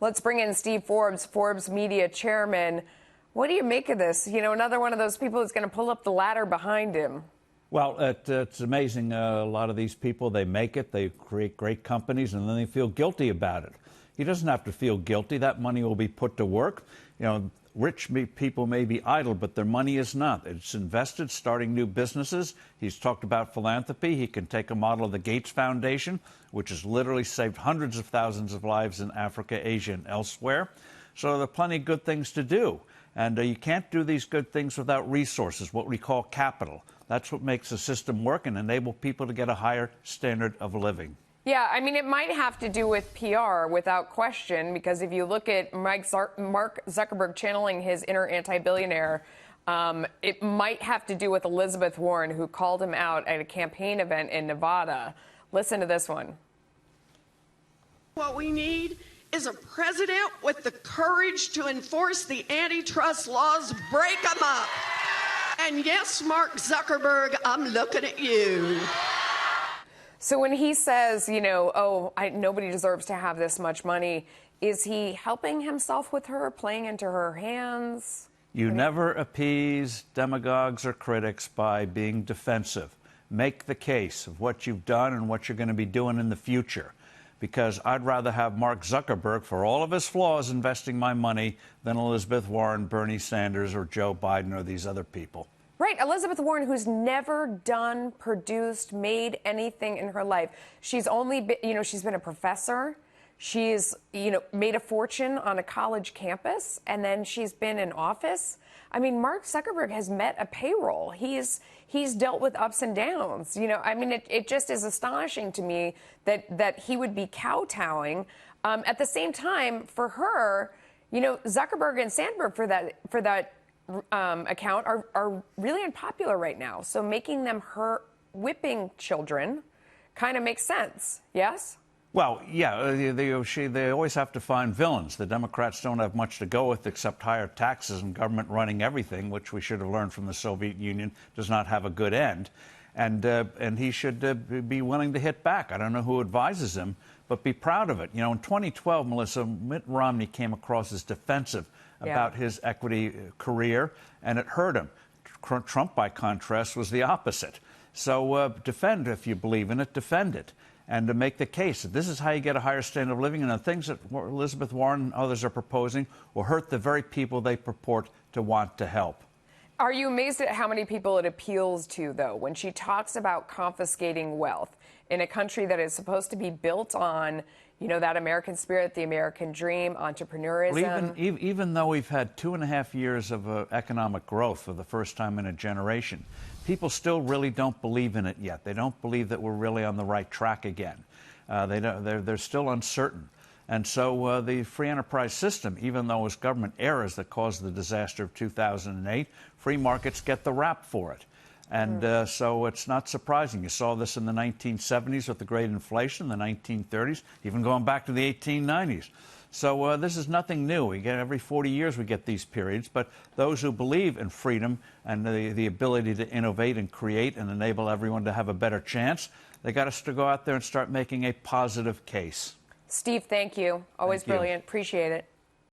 Let's bring in Steve Forbes, Forbes Media Chairman. What do you make of this? You know, another one of those people who's going to pull up the ladder behind him. Well, it's amazing. A lot of these people, they make it, they create great companies, and then they feel guilty about it. He doesn't have to feel guilty. That money will be put to work. You know, rich people may be idle, but their money is not. It's invested, starting new businesses. He's talked about philanthropy. He can take a model of the Gates Foundation, which has literally saved hundreds of thousands of lives in Africa, Asia, and elsewhere. So there are plenty of good things to do. And you can't do these good things without resources, what we call capital. That's what makes the system work and enable people to get a higher standard of living. Yeah, I mean, it might have to do with PR without question, because if you look at Mark Zuckerberg channeling his inner anti-billionaire, it might have to do with Elizabeth Warren, who called him out at a campaign event in Nevada. Listen to this one. What we need is a president with the courage to enforce the antitrust laws, break them up. And yes, Mark Zuckerberg, I'm looking at you. So when he says, you know, nobody deserves to have this much money, is he helping himself with her, playing into her hands? You never appease demagogues or critics by being defensive. Make the case of what you've done and what you're going to be doing in the future. Because I'd rather have Mark Zuckerberg, for all of his flaws, investing my money than Elizabeth Warren, Bernie Sanders, or Joe Biden, or these other people. Right. Elizabeth Warren, who's never done, produced, made anything in her life. She's only been, she's been a professor. She's, made a fortune on a college campus, and then she's been in office. I mean, Mark Zuckerberg has met a payroll. He's dealt with ups and downs. It just is astonishing to me that he would be kowtowing. At the same time, for her, Zuckerberg and Sandberg for that account are really unpopular right now. So making them whipping children kind of makes sense. Yes? Well, yeah, they always have to find villains. The Democrats don't have much to go with except higher taxes and government running everything, which we should have learned from the Soviet Union does not have a good end. And he should be willing to hit back. I don't know who advises him, but be proud of it. In 2012, Melissa, Mitt Romney came across as defensive about his equity career, and it hurt him. Trump, by contrast, was the opposite. So defend, if you believe in it, defend it. And to make the case that this is how you get a higher standard of living, and the things that Elizabeth Warren and others are proposing will hurt the very people they purport to want to help. Are you amazed at how many people it appeals to, though, when she talks about confiscating wealth in a country that is supposed to be built on, that American spirit, the American dream, entrepreneurism? Well, even though we've had 2.5 years of economic growth for the first time in a generation, people still really don't believe in it yet. They don't believe that we're really on the right track again. They're still uncertain. And so the free enterprise system, even though it was government errors that caused the disaster of 2008, free markets get the rap for it. And so it's not surprising. You saw this in the 1970s with the great inflation, the 1930s, even going back to the 1890s. So this is nothing new. We get every 40 years we get these periods. But those who believe in freedom and the ability to innovate and create and enable everyone to have a better chance, they got us to go out there and start making a positive case. Steve, thank you. Always brilliant. Appreciate it.